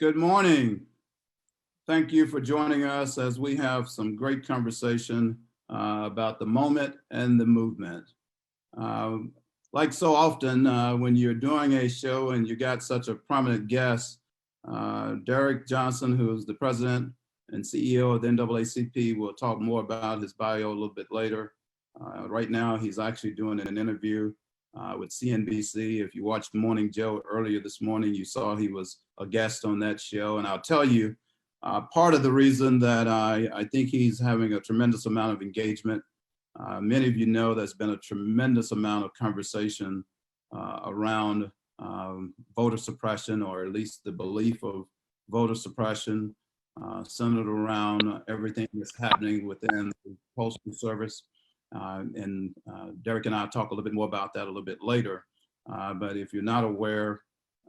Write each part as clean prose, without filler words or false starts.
Good morning. Thank you for joining us as we have some great conversation about the moment and the movement. Like so often, when you're doing a show and you got such a prominent guest, Derrick Johnson, who is the president and CEO of the NAACP, will talk more about his bio a little bit later. Right now, he's actually doing an interview with CNBC. If you watched Morning Joe earlier this morning, you saw he was a guest on that show. And I'll tell you, part of the reason that I think he's having a tremendous amount of engagement, many of you know there's been a tremendous amount of conversation around voter suppression, or at least the belief of voter suppression, centered around everything that's happening within the Postal Service. And Derrick and I will talk a little bit more about that a little bit later. But if you're not aware,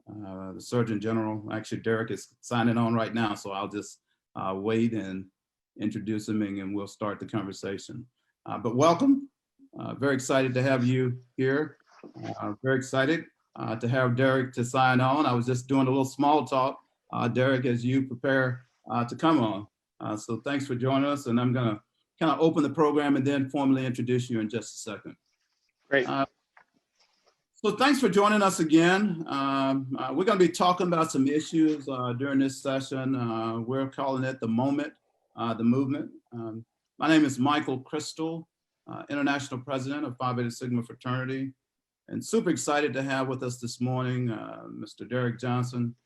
the Surgeon General, actually Derrick is signing on right now, so I'll just wait and introduce him and we'll start the conversation. But welcome, very excited to have you here. Very excited to have Derrick to sign on. I was just doing a little small talk, Derrick, as you prepare to come on. So thanks for joining us, and I'm gonna kind of open the program and then formally introduce you in just a second. Great. So thanks for joining us again. We're going to be talking about some issues during this session. We're calling it the moment, the movement. My name is Micheal, Cristal, International President of Phi Beta Sigma Fraternity, and super excited to have with us this morning Mr. Derrick Johnson,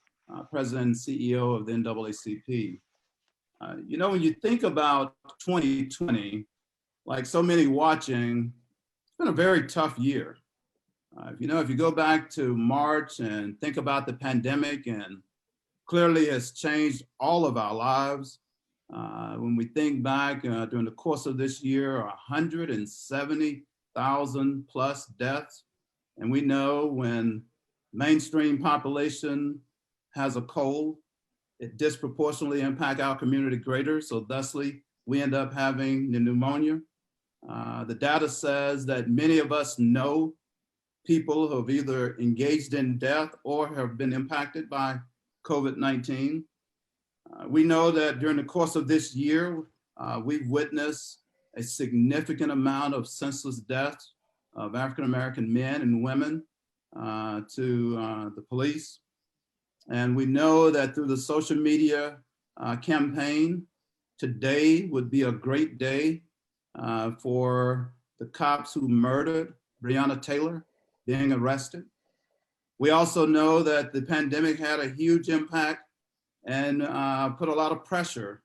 President and CEO of the NAACP. You know, when you think about 2020, like so many watching, it's been a very tough year. If you go back to March and think about the pandemic, and clearly has changed all of our lives. When we think back during the course of this year, 170,000 plus deaths. And we know when mainstream population has a cold, it disproportionately impacts our community greater. So thusly, we end up having the pneumonia. The data says that many of us know people who have either engaged in death or have been impacted by COVID-19. We know that during the course of this year, we've witnessed a significant amount of senseless deaths of African-American men and women to the police. And we know that through the social media campaign, today would be a great day for the cops who murdered Breonna Taylor being arrested. We also know that the pandemic had a huge impact and put a lot of pressure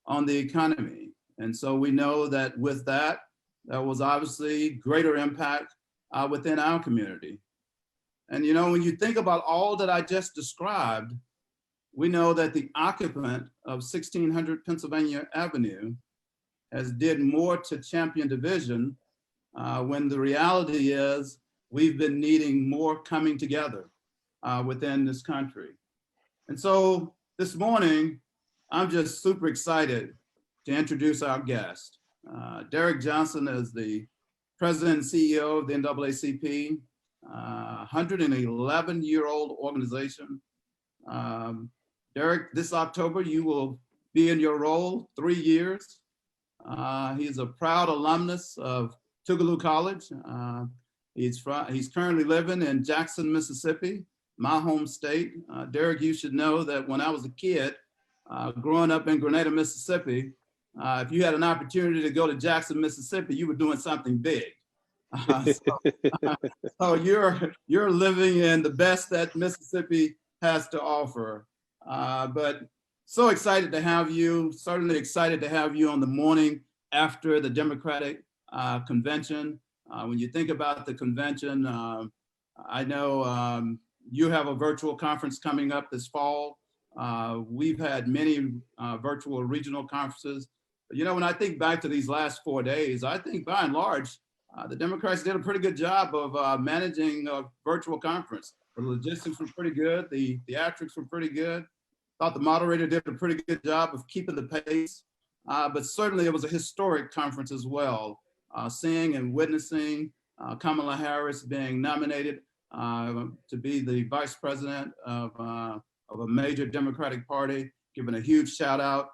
on the economy. And so we know that with that, there was obviously greater impact within our community. And you know, when you think about all that I just described, we know that the occupant of 1600 Pennsylvania Avenue has did more to champion division when the reality is we've been needing more coming together within this country. And so this morning, I'm just super excited to introduce our guest. Derrick Johnson is the President and CEO of the NAACP, 111-year-old organization. Derrick, this October, you will be in your role 3 years. He's a proud alumnus of Tougaloo College. He's currently living in Jackson, Mississippi, my home state. Derrick, you should know that when I was a kid, growing up in Grenada, Mississippi, if you had an opportunity to go to Jackson, Mississippi, you were doing something big. So you're living in the best that Mississippi has to offer. But so excited to have you, certainly excited to have you on the morning after the Democratic convention. When you think about the convention, I know you have a virtual conference coming up this fall. We've had many virtual regional conferences. But, you know, when I think back to these last 4 days, I think by and large, the Democrats did a pretty good job of managing a virtual conference. The logistics were pretty good. The theatrics were pretty good. Thought the moderator did a pretty good job of keeping the pace. But certainly it was a historic conference as well. Seeing and witnessing Kamala Harris being nominated to be the vice president of of a major Democratic Party, giving a huge shout out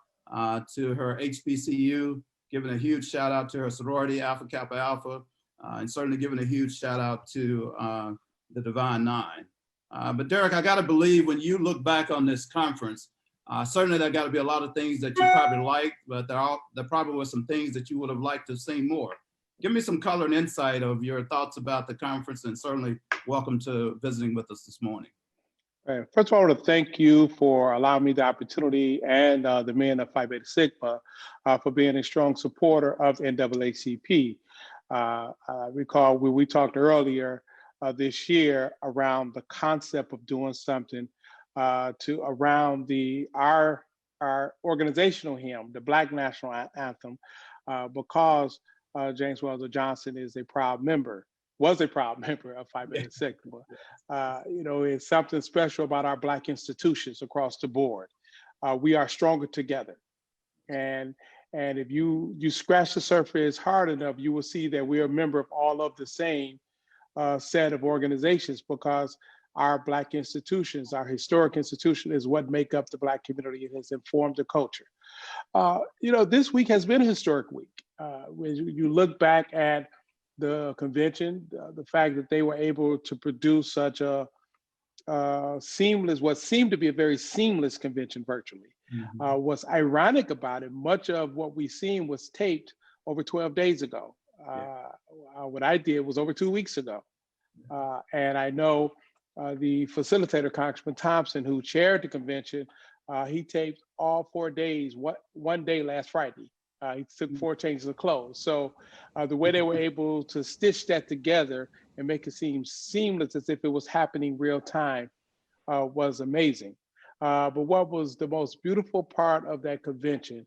to her HBCU, giving a huge shout out to her sorority, Alpha Kappa Alpha, and certainly giving a huge shout out to the Divine Nine. But Derrick, I gotta believe when you look back on this conference, certainly there gotta be a lot of things that you probably liked, but there probably were some things that you would have liked to have seen more. Give me some color and insight of your thoughts about the conference, and certainly welcome to visiting with us this morning. Right. First of all, I want to thank you for allowing me the opportunity, and the men of Phi Beta Sigma for being a strong supporter of NAACP. I recall when we talked earlier this year around the concept of doing something around our organizational hymn, the Black National Anthem, because James Weldon Johnson is was a proud member of Phi Beta Sigma. It's something special about our Black institutions across the board. We are stronger together. And if you scratch the surface hard enough, you will see that we are a member of all of the same set of organizations, because our Black institutions, our historic institution, is what make up the Black community. It has informed the culture. This week has been a historic week. When you look back at the convention, the fact that they were able to produce such a what seemed to be a very seamless convention virtually. What's ironic about it, much of what we seen was taped over 12 days ago. What I did was over 2 weeks ago. And I know the facilitator, Congressman Thompson, who chaired the convention, he taped all 4 days, one day last Friday. He took 4 changes of clothes. So the way they were able to stitch that together and make it seem seamless as if it was happening real time was amazing. But what was the most beautiful part of that convention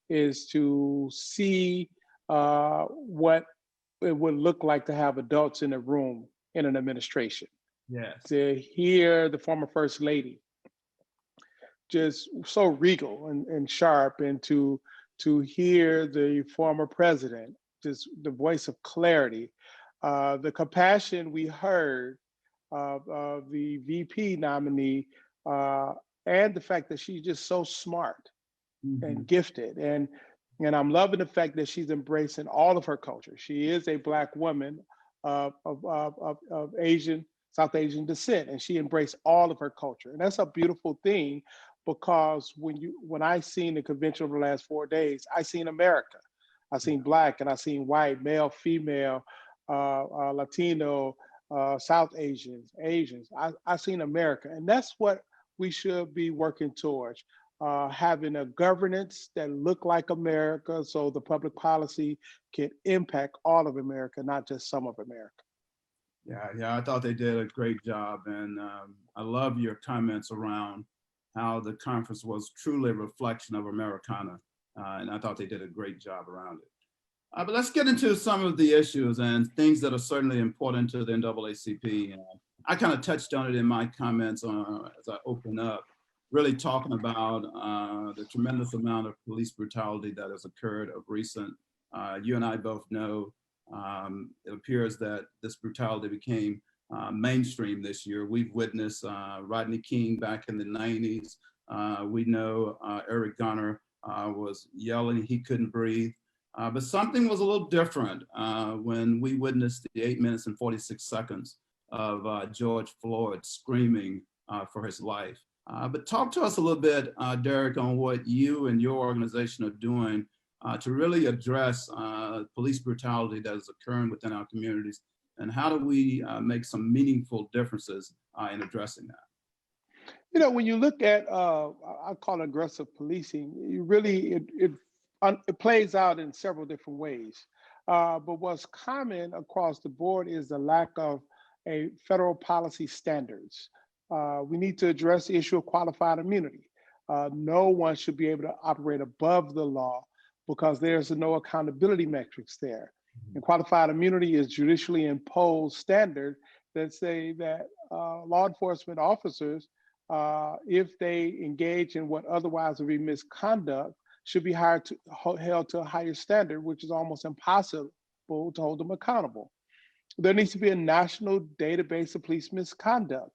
is to see what it would look like to have adults in a room in an administration. Yes. To hear the former First Lady just so regal and sharp, and to hear the former president, just the voice of clarity, the compassion we heard of the VP nominee, and the fact that she's just so smart and gifted. And I'm loving the fact that she's embracing all of her culture. She is a Black woman of South Asian descent, and she embraced all of her culture. And that's a beautiful thing, because when I seen the convention over the last 4 days, I seen America. I seen Black, and I seen white, male, female, Latino, South Asians. I seen America, and that's what we should be working towards, having a governance that look like America, so the public policy can impact all of America, not just some of America. Yeah, I thought they did a great job, and I love your comments around how the conference was truly a reflection of Americana, and I thought they did a great job around it. But let's get into some of the issues and things that are certainly important to the NAACP. I kind of touched on it in my comments as I open up, really talking about the tremendous amount of police brutality that has occurred of recent. You and I both know it appears that this brutality became mainstream this year. We've witnessed Rodney King back in the 90s. We know Eric Garner was yelling, he couldn't breathe. But something was a little different when we witnessed the 8 minutes and 46 seconds of George Floyd screaming for his life. But talk to us a little bit, Derrick, on what you and your organization are doing to really address police brutality that is occurring within our communities, and how do we make some meaningful differences in addressing that? When you look at, I call it aggressive policing, it plays out in several different ways. But what's common across the board is the lack of a federal policy standards. We need to address the issue of qualified immunity. No one should be able to operate above the law because there's no accountability metrics there. And qualified immunity is judicially imposed standard that say that law enforcement officers, if they engage in what otherwise would be misconduct, should be held to a higher standard, which is almost impossible to hold them accountable. There needs to be a national database of police misconduct.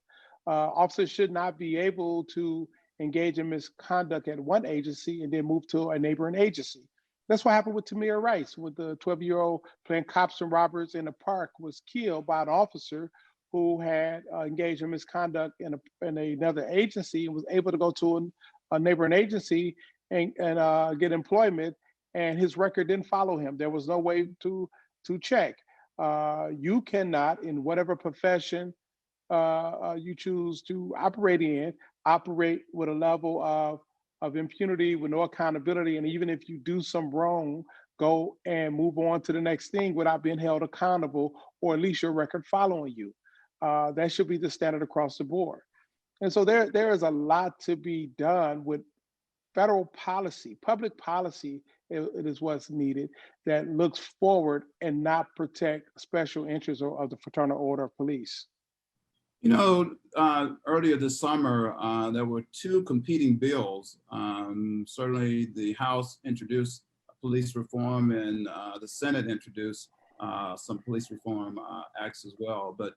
Officers should not be able to engage in misconduct at one agency and then move to a neighboring agency. That's what happened with Tamir Rice, with the 12-year-old playing cops and robbers in a park, was killed by an officer who had engaged in misconduct in another agency and was able to go to a neighboring agency and get employment, and his record didn't follow him. There was no way to check. You cannot, in whatever profession you choose to operate with a level of impunity with no accountability. And even if you do some wrong, go and move on to the next thing without being held accountable, or at least your record following you. That should be the standard across the board. And so there is a lot to be done with federal policy. Public policy it is what's needed, that looks forward and not protect special interests of the Fraternal Order of Police. You know, earlier this summer, there were two competing bills. Certainly the House introduced police reform, and the Senate introduced some police reform acts as well. But,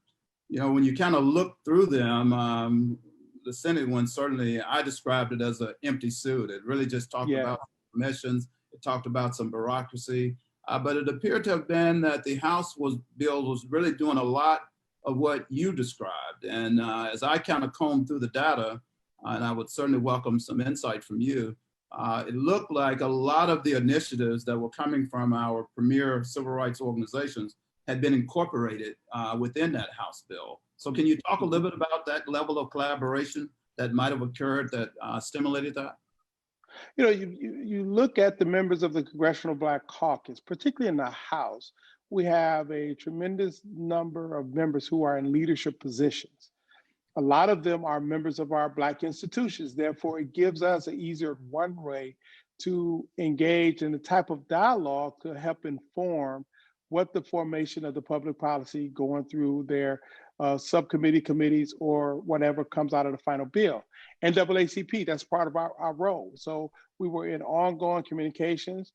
you know, when you kind of look through them, the Senate one, certainly I described it as an empty suit. It really just talked about commissions. It talked about some bureaucracy, but it appeared to have been that the House bill was really doing a lot of what you described. And as I kind of combed through the data, and I would certainly welcome some insight from you, it looked like a lot of the initiatives that were coming from our premier civil rights organizations had been incorporated within that House bill. So can you talk a little bit about that level of collaboration that might have occurred that stimulated that? You know, you look at the members of the Congressional Black Caucus, particularly in the House, we have a tremendous number of members who are in leadership positions. A lot of them are members of our Black institutions. Therefore, it gives us an easier runway to engage in the type of dialogue to help inform what the formation of the public policy going through their committees, or whatever comes out of the final bill. NAACP, that's part of our role. So we were in ongoing communications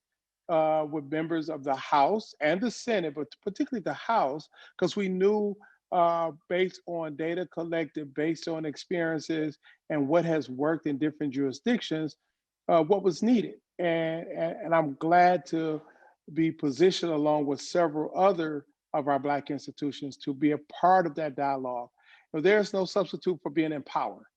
with members of the House and the Senate, but particularly the House, because we knew based on data collected, based on experiences and what has worked in different jurisdictions, what was needed. And I'm glad to be positioned along with several other of our Black institutions to be a part of that dialogue. But there's no substitute for being in power.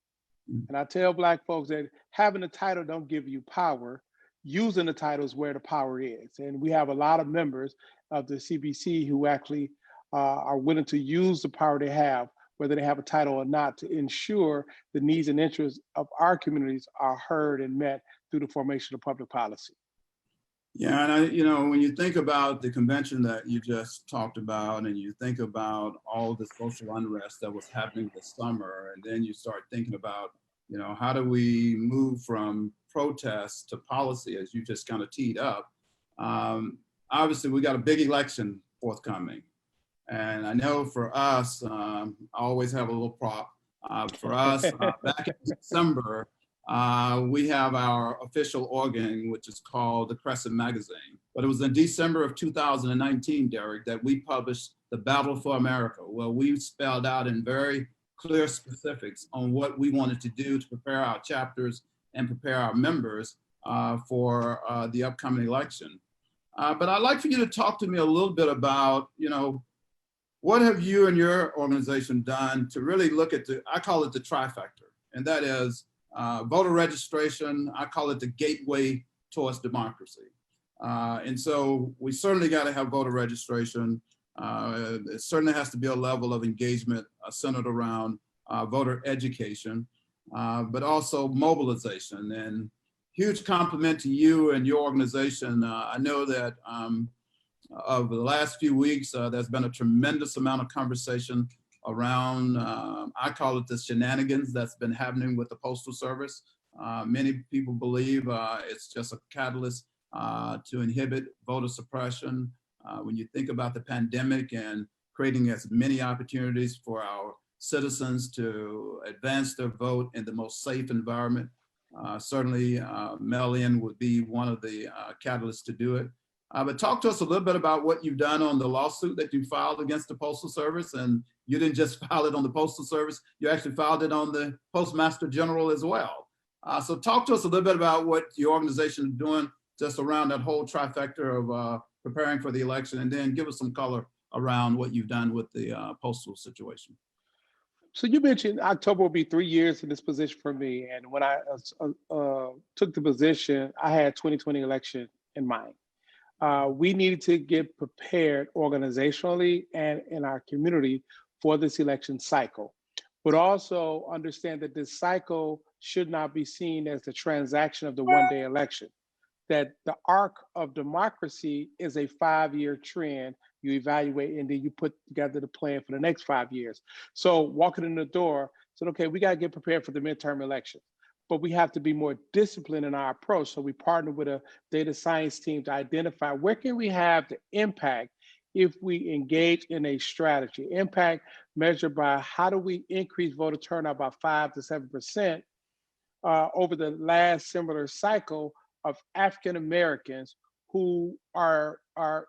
And I tell Black folks that having a title don't give you power. Using the title is where the power is. And we have a lot of members of the CBC who actually are willing to use the power they have, whether they have a title or not, to ensure the needs and interests of our communities are heard and met through the formation of public policy. Yeah, and you know, when you think about the convention that you just talked about, and you think about all the social unrest that was happening this summer, and then you start thinking about, you know, how do we move from protest to policy, as you just kind of teed up. Obviously, we got a big election forthcoming. And I know for us, I always have a little prop. For us, back in December, we have our official organ, which is called the Crescent Magazine. But it was in December of 2019, Derrick, that we published The Battle for America, where we spelled out in very clear specifics on what we wanted to do to prepare our chapters and prepare our members for the upcoming election. But I'd like for you to talk to me a little bit about, you know, what have you and your organization done to really look at I call it the trifecta, and that is voter registration. I call it the gateway towards democracy. And so we certainly got to have voter registration. It certainly has to be a level of engagement centered around voter education, but also mobilization. And huge compliment to you and your organization. I know that over the last few weeks, there's been a tremendous amount of conversation around, I call it the shenanigans that's been happening with the Postal Service. Many people believe it's just a catalyst to inhibit voter suppression. When you think about the pandemic and creating as many opportunities for our citizens to advance their vote in the most safe environment, certainly mail-in would be one of the catalysts to do it. But talk to us a little bit about what you've done on the lawsuit that you filed against the Postal Service. And you didn't just file it on the Postal Service, you actually filed it on the Postmaster General as well. So talk to us a little bit about what your organization is doing just around that whole trifecta of preparing for the election, and then give us some color around what you've done with the postal situation. So you mentioned October will be 3 years in this position for me. And when I took the position, I had 2020 election in mind. We needed to get prepared organizationally and in our community for this election cycle, but also understand that this cycle should not be seen as the transaction of the one-day election, that the arc of democracy is a 5-year trend. You evaluate and then you put together the plan for the next 5 years. So walking in the door, said, okay, we got to get prepared for the midterm elections, but we have to be more disciplined in our approach. So we partnered with a data science team to identify where can we have the impact if we engage in a strategy. Impact measured by how do we increase voter turnout by 5 to 7% over the last similar cycle of African Americans who are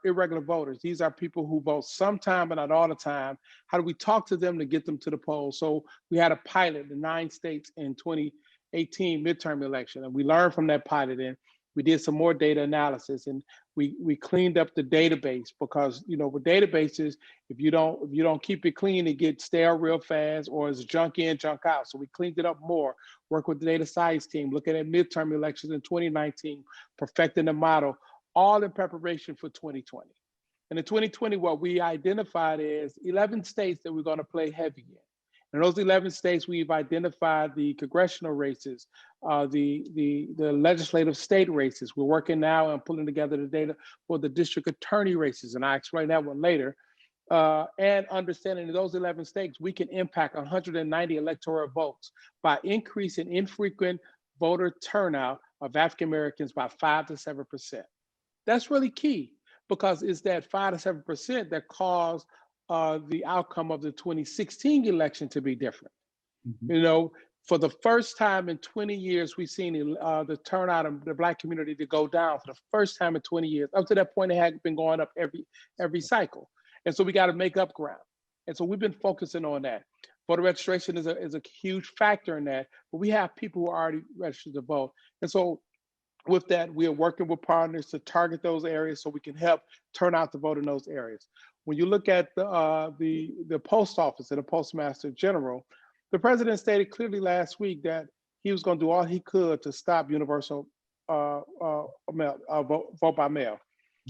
irregular voters. These are people who vote sometime but not all the time. How do we talk to them to get them to the polls? So we had a pilot in 9 states in 2018 midterm election, and we learned from that pilot, and we did some more data analysis, and we cleaned up the database, because with databases, if you don't keep it clean, it gets stale real fast, or it's junk in, junk out. So we cleaned it up more, work with the data science team, looking at midterm elections in 2019, perfecting the model, all in preparation for 2020. And in 2020, what we identified is 11 states that we're going to play heavy in. In those 11 states, we've identified the congressional races, the legislative state races. We're working now on pulling together the data for the district attorney races, and I'll explain that one later. And understanding in those 11 states, we can impact 190 electoral votes by increasing infrequent voter turnout of African Americans by 5 to 7%. That's really key, because it's that 5 to 7% that caused the outcome of the 2016 election to be different. Mm-hmm. For the first time in 20 years, we've seen the turnout of the Black community to go down for the first time in 20 years. Up to that point, it had been going up every cycle. And so we got to make up ground. And so we've been focusing on that. Voter registration is a huge factor in that, but we have people who are already registered to vote. And so with that, we are working with partners to target those areas so we can help turn out the vote in those areas. When you look at the post office and the Postmaster General, the president stated clearly last week that he was going to do all he could to stop universal vote by mail.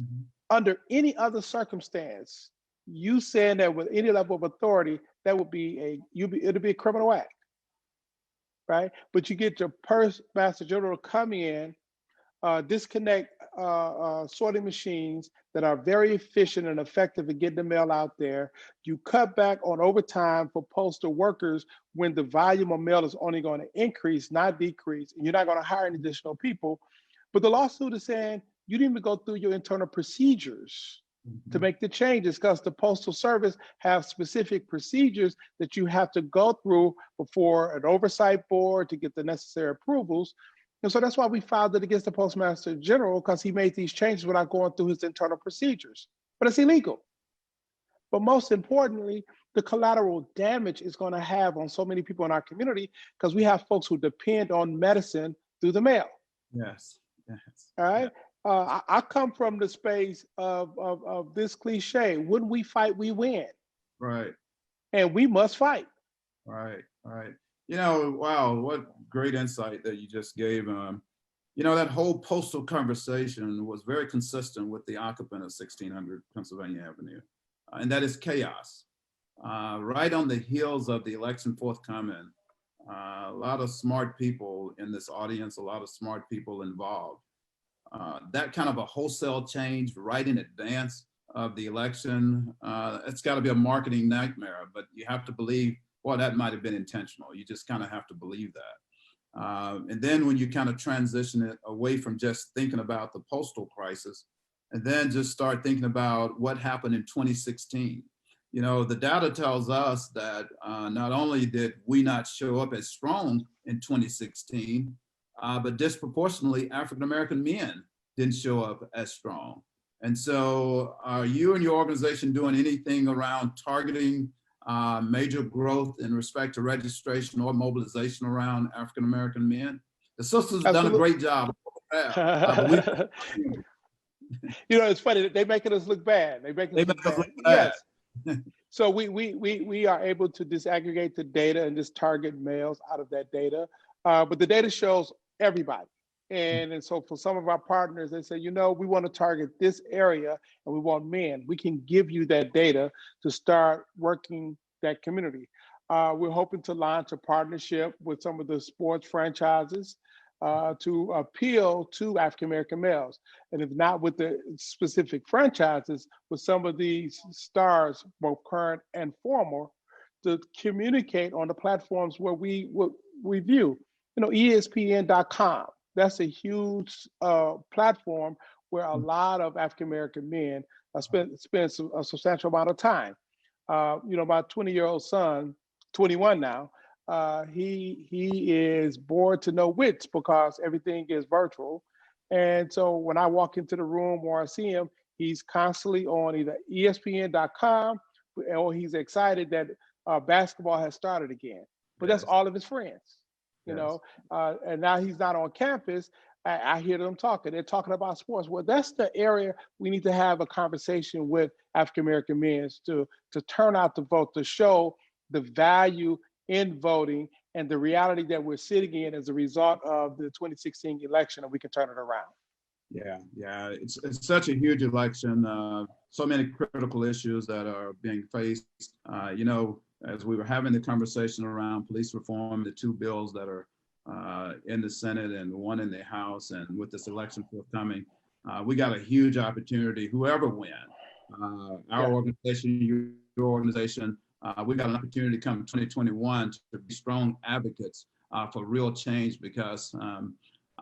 Mm-hmm. Under any other circumstance, you saying that with any level of authority, that would be it'd be a criminal act, right? But you get your Postmaster General to come in, disconnect sorting machines that are very efficient and effective at getting the mail out there. You cut back on overtime for postal workers when the volume of mail is only going to increase, not decrease, and you're not going to hire any additional people. But the lawsuit is saying you didn't even go through your internal procedures to make the changes, because the Postal Service have specific procedures that you have to go through before an oversight board to get the necessary approvals. And so that's why we filed it against the Postmaster General, because he made these changes without going through his internal procedures. But it's illegal. But most importantly, the collateral damage is going to have on so many people in our community, because we have folks who depend on medicine through the mail. Yes. All right. I come from the space of this cliche: when we fight, we win. Right. And we must fight. Right. Wow, what great insight that you just gave. That whole postal conversation was very consistent with the occupant of 1600 Pennsylvania Avenue, and that is chaos. Right on the heels of the election forthcoming, a lot of smart people in this audience, a lot of smart people involved. That kind of a wholesale change right in advance of the election, it's got to be a marketing nightmare, but you have to believe, well, that might have been intentional. You just kind of have to believe that. And then when you kind of transition it away from just thinking about the postal crisis, and then just start thinking about what happened in 2016. The data tells us that not only did we not show up as strong in 2016, but disproportionately African-American men didn't show up as strong. And so are you and your organization doing anything around targeting major growth in respect to registration or mobilization around African-American men? The sisters have done a great job. You know, it's funny that they making us look bad. They making us look bad. Yes. So we are able to disaggregate the data and just target males out of that data. But the data shows everybody. And so for some of our partners, they say, you know, we want to target this area and we want men. We can give you that data to start working that community. We're hoping to launch a partnership with some of the sports franchises to appeal to African-American males. And if not with the specific franchises, with some of these stars, both current and former, to communicate on the platforms where we view. You know, ESPN.com, that's a huge platform where a lot of African-American men spend a substantial amount of time. You know, my 20-year-old son, 21 now, he is bored to no wits because everything is virtual. And so when I walk into the room or I see him, he's constantly on either ESPN.com or he's excited that basketball has started again. But that's all of his friends, you know. And now he's not on campus. I hear them talking. They're talking about sports. Well, that's the area we need to have a conversation with African-American men to turn out to vote, to show the value in voting and the reality that we're sitting in as a result of the 2016 election, and we can turn it around. Yeah, it's such a huge election. So many critical issues that are being faced. You know, as we were having the conversation around police reform, the two bills that are in the Senate and one in the House, and with this election forthcoming, we got a huge opportunity, whoever wins, our organization, your organization, we got an opportunity come 2021 to be strong advocates for real change, because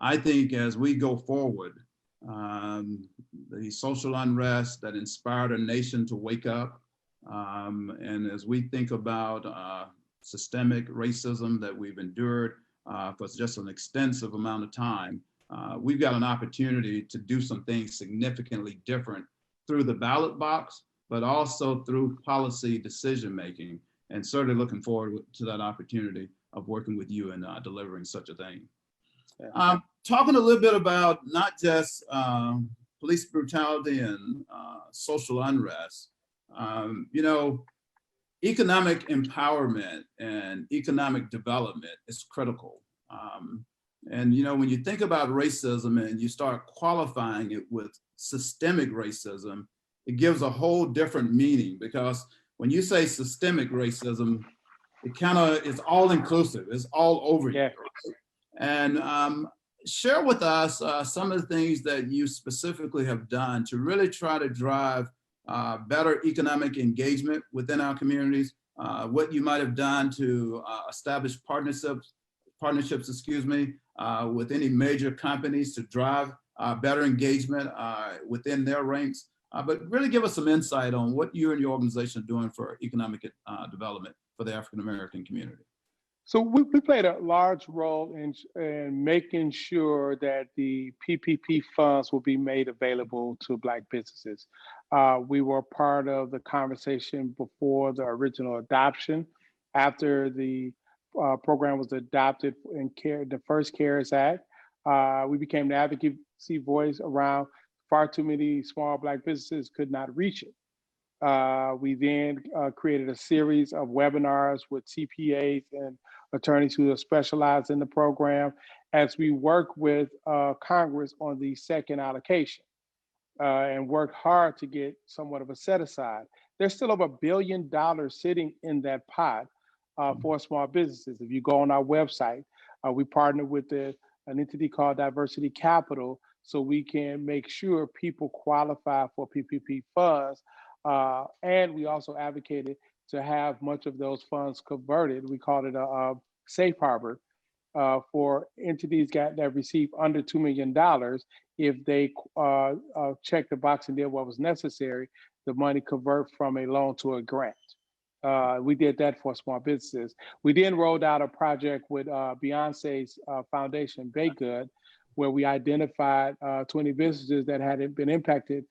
I think as we go forward, the social unrest that inspired a nation to wake up, and as we think about systemic racism that we've endured for just an extensive amount of time, we've got an opportunity to do some things significantly different through the ballot box, but also through policy decision-making, and certainly looking forward to that opportunity of working with you and delivering such a thing. Talking a little bit about not just police brutality and social unrest, you know, economic empowerment and economic development is critical. And, you know, when you think about racism and you start qualifying it with systemic racism, it gives a whole different meaning, because when you say systemic racism, it kind of is all inclusive, it's all over you. Right? And share with us some of the things that you specifically have done to really try to drive better economic engagement within our communities, what you might have done to establish partnerships, with any major companies to drive better engagement within their ranks. But really give us some insight on what you and your organization are doing for economic development for the African-American community. So we played a large role in making sure that the PPP funds will be made available to Black businesses. We were part of the conversation before the original adoption. After the program was adopted in the first CARES Act, we became the advocacy voice around far too many small Black businesses could not reach it. We then created a series of webinars with CPAs and attorneys who are specialized in the program as we work with Congress on the second allocation and worked hard to get somewhat of a set aside. There's still over $1 billion sitting in that pot for small businesses. If you go on our website, we partner with an entity called Diversity Capital, so we can make sure people qualify for PPP funds. And we also advocated to have much of those funds converted. We called it a safe harbor for entities that receive under $2 million. If they check the box and did what was necessary, the money convert from a loan to a grant. We did that for small businesses. We then rolled out a project with Beyonce's foundation, Bake Good, where we identified 20 businesses that had been impacted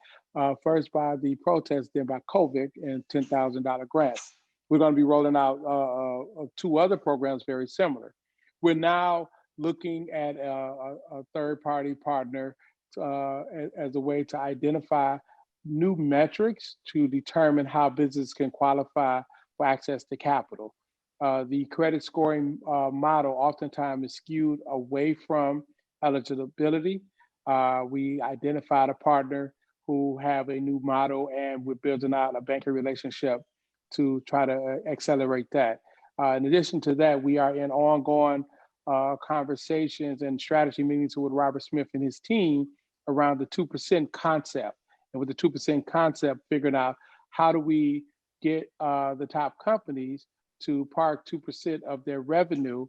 first by the protest, then by COVID and $10,000 grants. We're going to be rolling out two other programs very similar. We're now looking at a third-party partner as a way to identify new metrics to determine how business can qualify for access to capital. The credit scoring model oftentimes is skewed away from eligibility. We identified a partner who have a new model, and we're building out a banking relationship to try to accelerate that. In addition to that, we are in ongoing conversations and strategy meetings with Robert Smith and his team around the 2% concept. And with the 2% concept, figuring out how do we get the top companies to park 2% of their revenue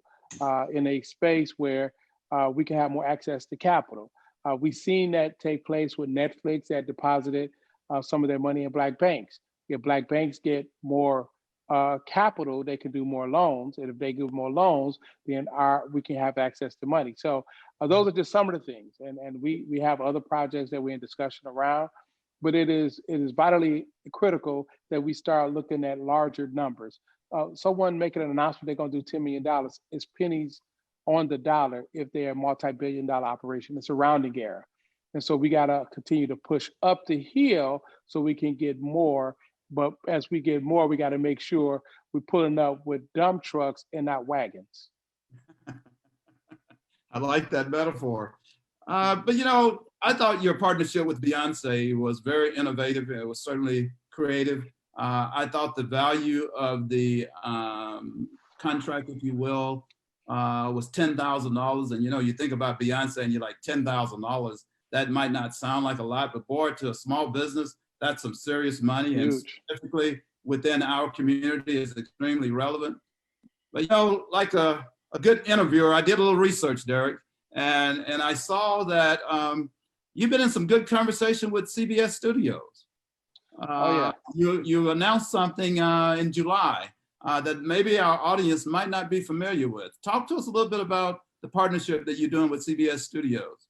in a space where we can have more access to capital. We've seen that take place with Netflix that deposited some of their money in Black banks. If Black banks get more capital, they can do more loans. And if they give more loans, then we can have access to money. So those are just some of the things. And we have other projects that we're in discussion around, but it is vitally critical that we start looking at larger numbers. Someone making an announcement they're going to do $10 million is pennies on the dollar if they're a multi-billion-dollar operation. It's a rounding error. And so we got to continue to push up the hill so we can get more. But as we get more, we got to make sure we're pulling up with dump trucks and not wagons. I like that metaphor. But you know, I thought your partnership with Beyonce was very innovative. It was certainly creative. I thought the value of the contract, if you will, was $10,000. And you know, you think about Beyonce and you're like $10,000. That might not sound like a lot, but boy, to a small business, that's some serious money. Huge. And specifically within our community is extremely relevant. But you know, like a good interviewer, I did a little research, Derrick, and I saw that you've been in some good conversation with CBS Studios. Oh yeah. You announced something in July that maybe our audience might not be familiar with. Talk to us a little bit about the partnership that you're doing with CBS Studios.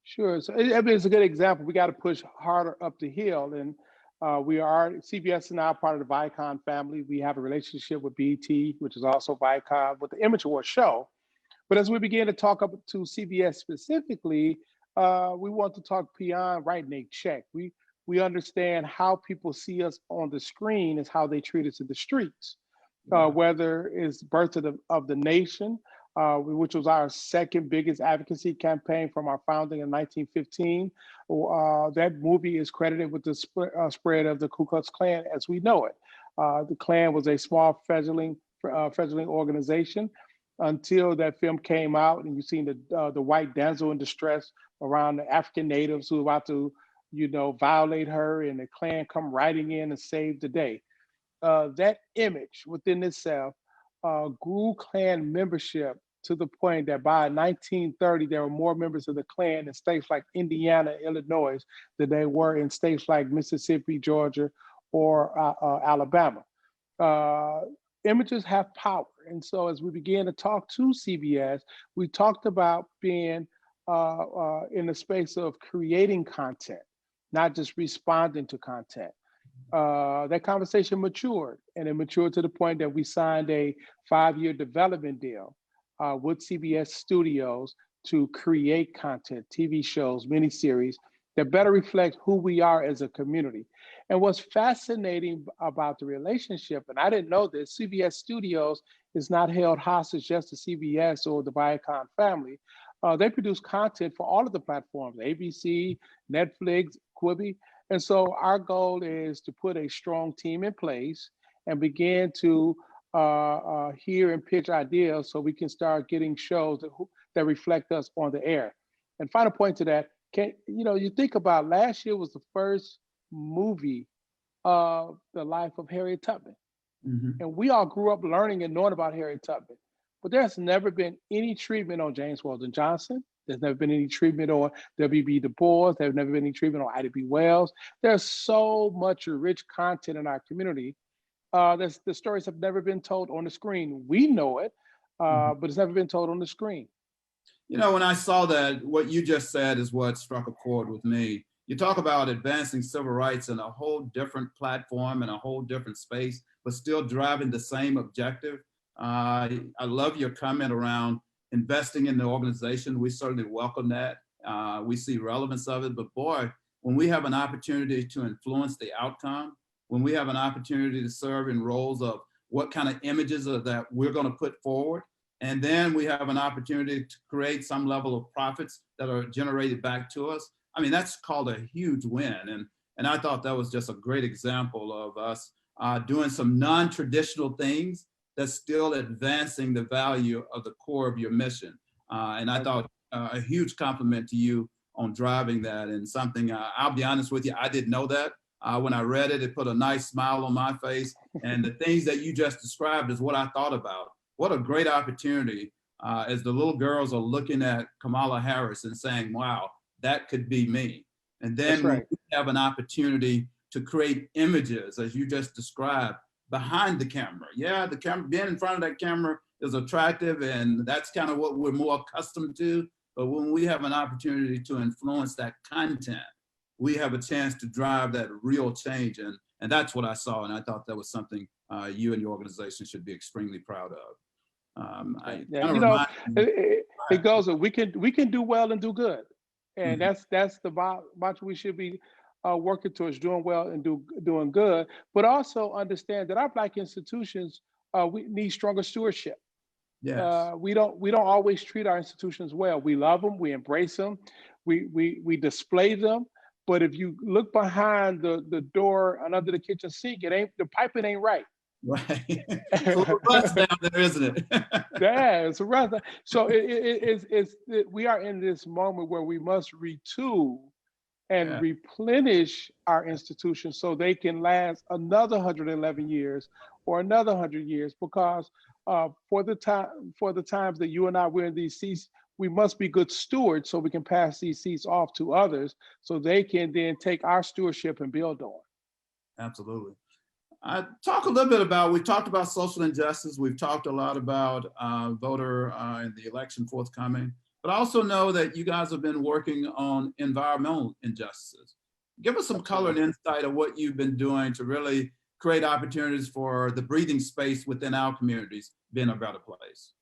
Sure. So it's a good example. We got to push harder up the hill. And CBS is now part of the Viacom family. We have a relationship with BET, which is also Viacom, with the Image Award show. But as we begin to talk up to CBS specifically, we want to talk beyond writing a check. We understand how people see us on the screen is how they treat us in the streets. Whether it's Birth of the Nation, which was our second biggest advocacy campaign from our founding in 1915. That movie is credited with the spread of the Ku Klux Klan as we know it. The Klan was a small fledgling organization until that film came out, and you've seen the white damsel in distress around the African natives who were about to, violate her, and the Klan come riding in and save the day. That image within itself grew Klan membership to the point that by 1930, there were more members of the Klan in states like Indiana, Illinois, than they were in states like Mississippi, Georgia, or Alabama. Images have power. And so as we began to talk to CBS, we talked about being in the space of creating content, not just responding to content. That conversation matured, and it matured to the point that we signed a 5-year development deal with CBS Studios to create content, TV shows, miniseries that better reflect who we are as a community. And what's fascinating about the relationship, and I didn't know this, CBS Studios is not held hostage just to CBS or the Viacom family. They produce content for all of the platforms, ABC, Netflix, Quibi. And so our goal is to put a strong team in place and begin to hear and pitch ideas so we can start getting shows that reflect us on the air. And final point to that, you think about last year was the first movie of the life of Harriet Tubman. Mm-hmm. And we all grew up learning and knowing about Harriet Tubman. But there's never been any treatment on James Weldon Johnson. There's never been any treatment on W.B. Du Bois. There's never been any treatment on Ida B. Wells. There's so much rich content in our community. The stories have never been told on the screen. We know it, but it's never been told on the screen. When I saw that, what you just said is what struck a chord with me. you talk about advancing civil rights in a whole different platform and a whole different space, but still driving the same objective. I love your comment around investing in the organization. We certainly welcome that. We see relevance of it, but boy, when we have an opportunity to influence the outcome, when we have an opportunity to serve in roles of what kind of images that we're going to put forward, and then we have an opportunity to create some level of profits that are generated back to us, I mean, that's called a huge win. And I thought that was just a great example of us doing some non-traditional things that's still advancing the value of the core of your mission. And I thought a huge compliment to you on driving that, and something, I'll be honest with you, I didn't know that. When I read it, it put a nice smile on my face. And the things that you just described is what I thought about. What a great opportunity as the little girls are looking at Kamala Harris and saying, wow, that could be me. And then we have an opportunity to create images, as you just described, behind the camera. Yeah, the camera, being in front of that camera is attractive, and that's kind of what we're more accustomed to. But when we have an opportunity to influence that content, we have a chance to drive that real change. And that's what I saw. And I thought that was something you and your organization should be extremely proud of. It goes, we can do well and do good. And that's the mantra we should be working towards, doing well and doing good, but also understand that our Black institutions, we need stronger stewardship. Yes. We don't always treat our institutions well. We love them, we embrace them, we display them. But if you look behind the door and under the kitchen sink, the piping ain't right. Right. It's a little rust down there, isn't it? Yeah, it's a rust. So we are in this moment where we must retool and replenish our institutions so they can last another 111 years or another 100 years, because for the times that you and I were in these seats, we must be good stewards so we can pass these seats off to others so they can then take our stewardship and build on. Absolutely. Talk a little bit about, we talked about social injustice. We've talked a lot about voter in the election forthcoming, but I also know that you guys have been working on environmental injustices. Give us some color and insight of what you've been doing to really create opportunities for the breathing space within our communities being a better place.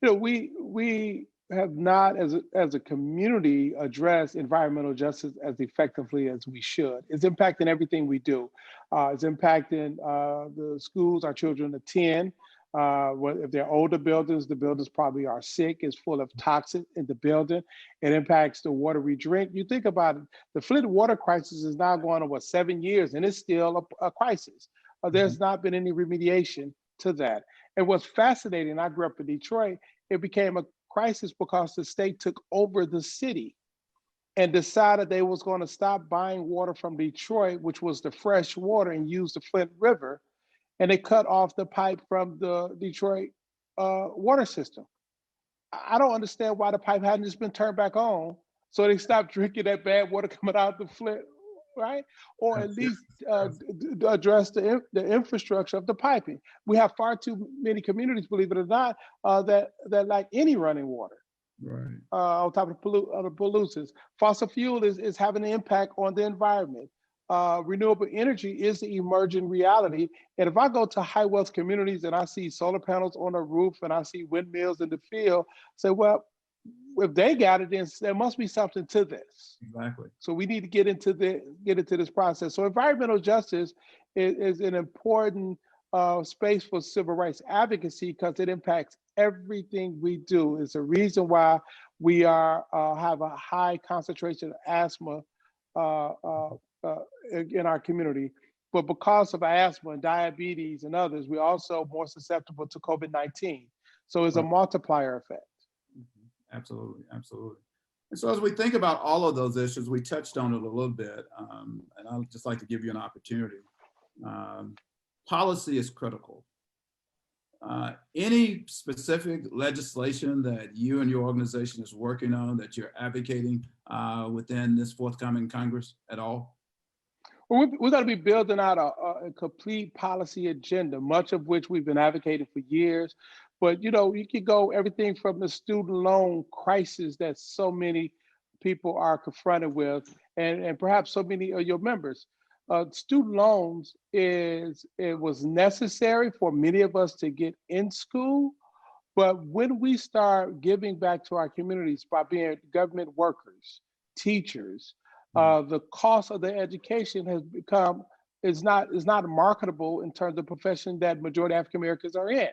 You know, we have not, as a community, addressed environmental justice as effectively as we should. It's impacting everything we do. It's impacting the schools our children attend. If they're older buildings, the buildings probably are sick, it's full of toxins in the building. It impacts the water we drink. You think about it, the Flint water crisis is now going on, 7 years, and it's still a crisis. There's not been any remediation to that. And what's fascinating, I grew up in Detroit, it became a crisis because the state took over the city and decided they was going to stop buying water from Detroit, which was the fresh water, and use the Flint River. And they cut off the pipe from the Detroit water system. I don't understand why the pipe hadn't just been turned back on, so they stopped drinking that bad water coming out of the Flint, right? Or at least address the infrastructure of the piping. We have far too many communities, believe it or not, that lack any running water. Right. On top of the pollutants. Fossil fuel is having an impact on the environment. Renewable energy is the emerging reality. And if I go to high wealth communities and I see solar panels on the roof and I see windmills in the field, say, well, if they got it, then there must be something to this. Exactly. So we need to get into this process. So environmental justice is an important space for civil rights advocacy because it impacts everything we do. It's a reason why we have a high concentration of asthma in our community. But because of asthma and diabetes and others, we're also more susceptible to COVID-19. So it's a multiplier effect. Absolutely, absolutely. And so as we think about all of those issues, we touched on it a little bit, and I'd just like to give you an opportunity. Policy is critical. Any specific legislation that you and your organization is working on that you're advocating within this forthcoming Congress at all? Well, we're going to be building out a complete policy agenda, much of which we've been advocating for years. But, you know, you could go everything from the student loan crisis that so many people are confronted with, and perhaps so many of your members. Student loans it was necessary for many of us to get in school, but when we start giving back to our communities by being government workers, teachers, the cost of their education has become is not marketable in terms of profession that majority African Americans are in.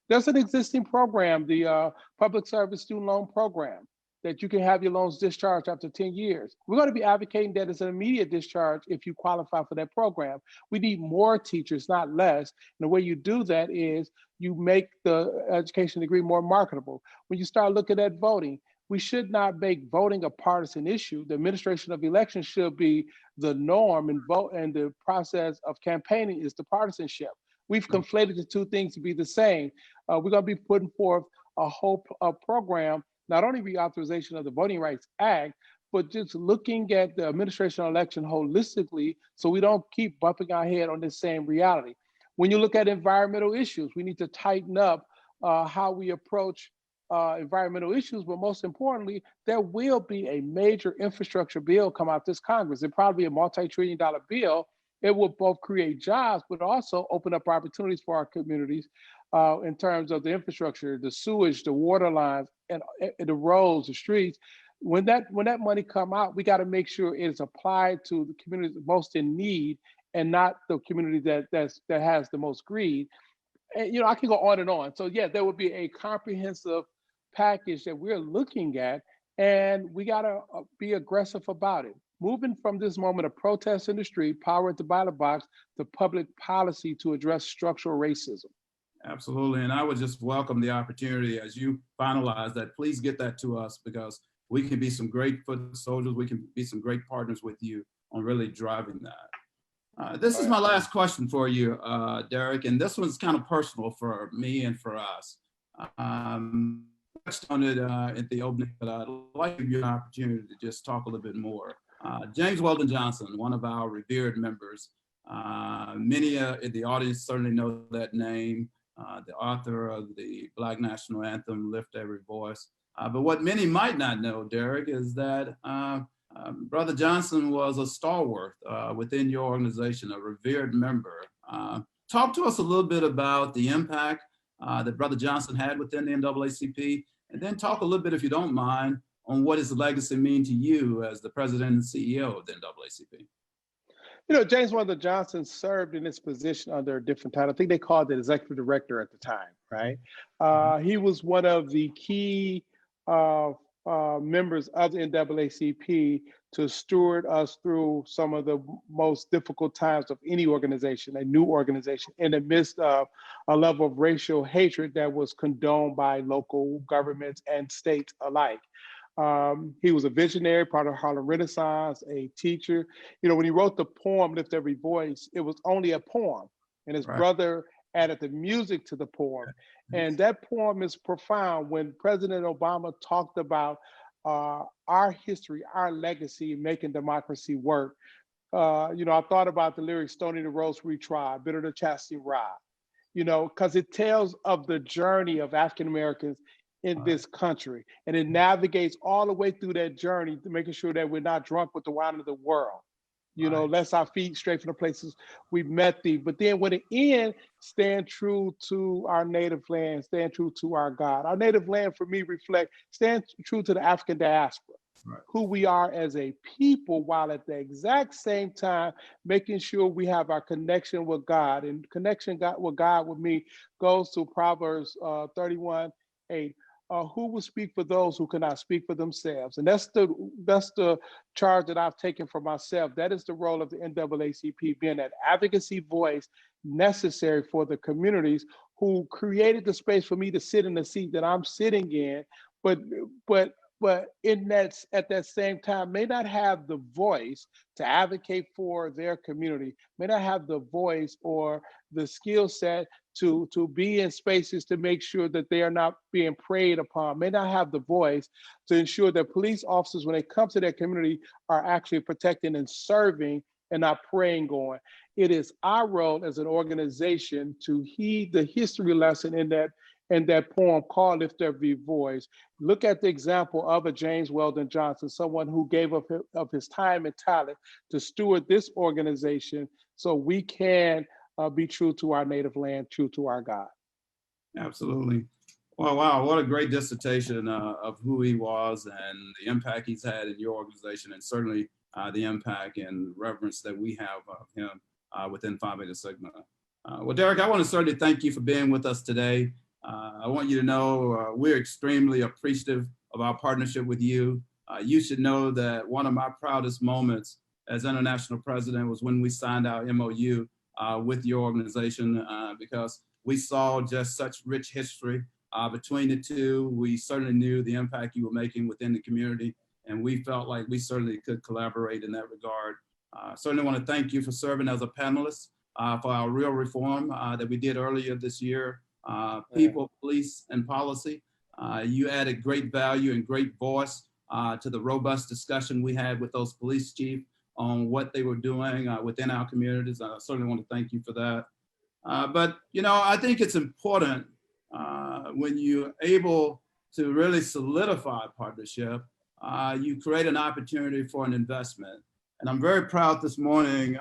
There's an existing program, the Public Service Student Loan Program, that you can have your loans discharged after 10 years. We're going to be advocating that it's an immediate discharge if you qualify for that program. We need more teachers, not less. And the way you do that is you make the education degree more marketable. When you start looking at voting, we should not make voting a partisan issue. The administration of elections should be the norm, and vote, and the process of campaigning is the partisanship. We've conflated the two things to be the same. We're going to be putting forth a whole program, not only reauthorization of the Voting Rights Act, but just looking at the administration election holistically so we don't keep bumping our head on this same reality. When you look at environmental issues, we need to tighten up how we approach environmental issues, but most importantly, there will be a major infrastructure bill come out this Congress. It'll probably be a multi-trillion-dollar bill. It will both create jobs, but also open up opportunities for our communities in terms of the infrastructure, the sewage, the water lines, and the roads, the streets. When that money come out, we got to make sure it is applied to the communities most in need and not the community that has the most greed. And I can go on and on. So yeah, there will be a comprehensive package that we're looking at, and we got to be aggressive about it. Moving from this moment of protest in the street, power at the ballot box, to public policy to address structural racism. Absolutely, and I would just welcome the opportunity as you finalize that. Please get that to us, because we can be some great foot soldiers. We can be some great partners with you on really driving that. This is my last question for you, Derrick, and this one's kind of personal for me and for us. Touched on it at the opening, but I'd like to give you an opportunity to just talk a little bit more. James Weldon Johnson, one of our revered members. Many in the audience certainly know that name, the author of the Black National Anthem, Lift Every Voice. But what many might not know, Derrick, is that Brother Johnson was a stalwart within your organization, a revered member. Talk to us a little bit about the impact that Brother Johnson had within the NAACP, and then talk a little bit, if you don't mind, on what his legacy mean to you as the president and CEO of the NAACP. James Weldon Johnson served in this position under a different title. I think they called it executive director at the time, right? He was one of the key members of the NAACP to steward us through some of the most difficult times of any organization, a new organization, in the midst of a level of racial hatred that was condoned by local governments and states alike. He was a visionary, part of the Harlem Renaissance, a teacher. When he wrote the poem, Lift Every Voice, it was only a poem, and his brother added the music to the poem. And that poem is profound. When President Obama talked about our history, our legacy, making democracy work, I thought about the lyrics, Stony the Rose we tried, Bitter the Chastity Rod, because it tells of the journey of African Americans in this country. And it navigates all the way through that journey to making sure that we're not drunk with the wine of the world. Lest our feet stray from the places we've met thee. But then when it ends, stand true to our native land, stand true to our God. Our native land, for me, stand true to the African diaspora, who we are as a people, while at the exact same time, making sure we have our connection with God. And connection with God with me goes to Proverbs 31:8. Who will speak for those who cannot speak for themselves? And that's the charge that I've taken for myself. That is the role of the NAACP, being that advocacy voice necessary for the communities who created the space for me to sit in the seat that I'm sitting in, but at that same time may not have the voice to advocate for their community, may not have the voice or the skill set to be in spaces to make sure that they are not being preyed upon, may not have the voice to ensure that police officers, when they come to their community, are actually protecting and serving and not preying on. It is our role as an organization to heed the history lesson in that in that poem called Lift Every Voice. Look at the example of a James Weldon Johnson, someone who gave of his time and talent to steward this organization so we can be true to our native land, true to our God. Absolutely. Well, wow, what a great dissertation of who he was and the impact he's had in your organization, and certainly the impact and reverence that we have of him within Phi Beta Sigma. Well, Derrick, I want to certainly thank you for being with us today. I want you to know we're extremely appreciative of our partnership with you. You should know that one of my proudest moments as international president was when we signed our MOU with your organization because we saw just such rich history between the two. We certainly knew the impact you were making within the community, and we felt like we certainly could collaborate in that regard. Certainly want to thank you for serving as a panelist for our real reform that we did earlier this year, people, police, and policy. You added great value and great voice to the robust discussion we had with those police chiefs on what they were doing within our communities. I certainly want to thank you for that. But, you know, I think it's important when you're able to really solidify a partnership, you create an opportunity for an investment. And I'm very proud this morning,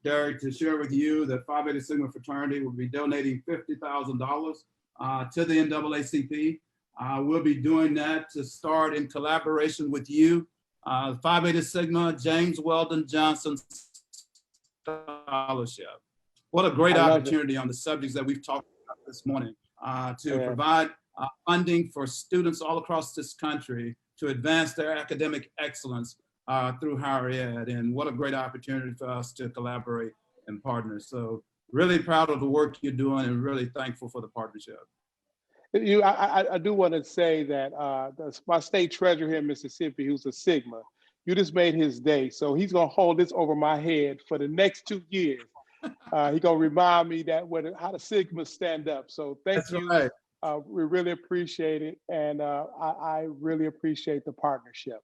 Derrick, to share with you that Phi Beta Sigma Fraternity will be donating $50,000 to the NAACP. We'll be doing that to start in collaboration with you, Phi Beta Sigma James Weldon Johnson Scholarship. What a great opportunity on the subjects that we've talked about this morning to provide funding for students all across this country to advance their academic excellence through higher ed. And what a great opportunity for us to collaborate and partner. So really proud of the work you're doing and really thankful for the partnership. I do want to say that my state treasurer here in Mississippi, who's a Sigma, you just made his day. So he's going to hold this over my head for the next 2 years. He's going to remind me that how the Sigmas stand up. So thank you. Right. We really appreciate it. And I really appreciate the partnership.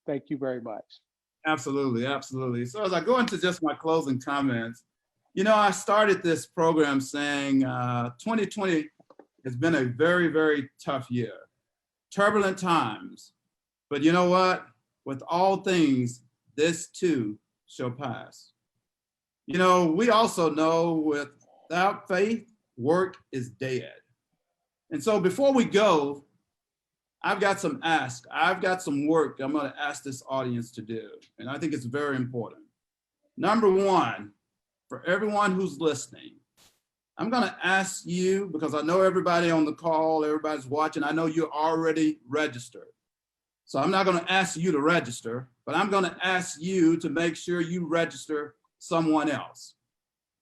Thank you very much. Absolutely, absolutely. So as I go into just my closing comments, you know, I started this program saying 2020 has been a very, very tough year, turbulent times. But you know what? With all things, this too shall pass. You know, we also know without faith, work is dead. And so before we go, I've got some asks. I've got some work I'm going to ask this audience to do. And I think it's very important. Number one, for everyone who's listening, I'm going to ask you, because I know everybody on the call, everybody's watching, I know you're already registered. So I'm not going to ask you to register, but I'm going to ask you to make sure you register someone else.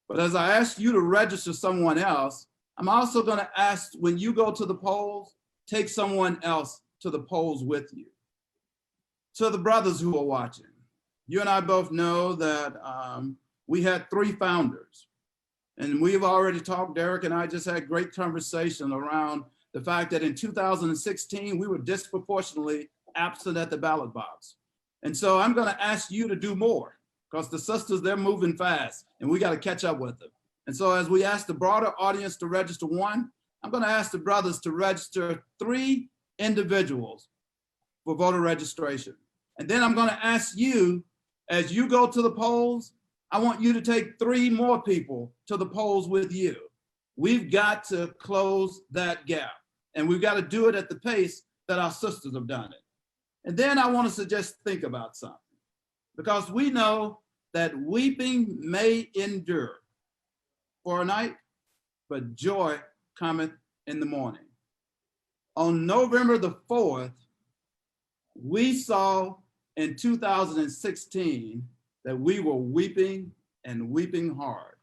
But as I ask you to register someone else, I'm also going to ask, when you go to the polls, take someone else to the polls with you. To the brothers who are watching, you and I both know that we had 3 founders. And we've already talked, Derrick and I just had great conversation around the fact that in 2016, we were disproportionately absent at the ballot box. And so I'm going to ask you to do more, because the sisters, they're moving fast and we got to catch up with them. And so as we ask the broader audience to register 1, I'm going to ask the brothers to register 3 individuals for voter registration. And then I'm going to ask you, as you go to the polls, I want you to take 3 more people to the polls with you. We've got to close that gap, and we've got to do it at the pace that our sisters have done it. And then I want us to just think about something, because we know that weeping may endure for a night, but joy cometh in the morning. On November the 4th, we saw in 2016 that we were weeping and weeping hard.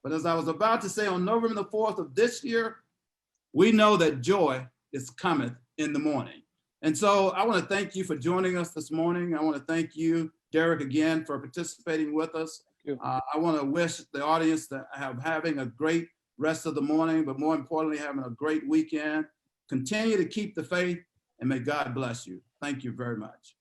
But as I was about to say, on November the 4th of this year, we know that joy is cometh in the morning. And so I want to thank you for joining us this morning. I want to thank you, Derrick, again, for participating with us. I want to wish the audience to having a great rest of the morning, but more importantly, having a great weekend. Continue to keep the faith, and may God bless you. Thank you very much.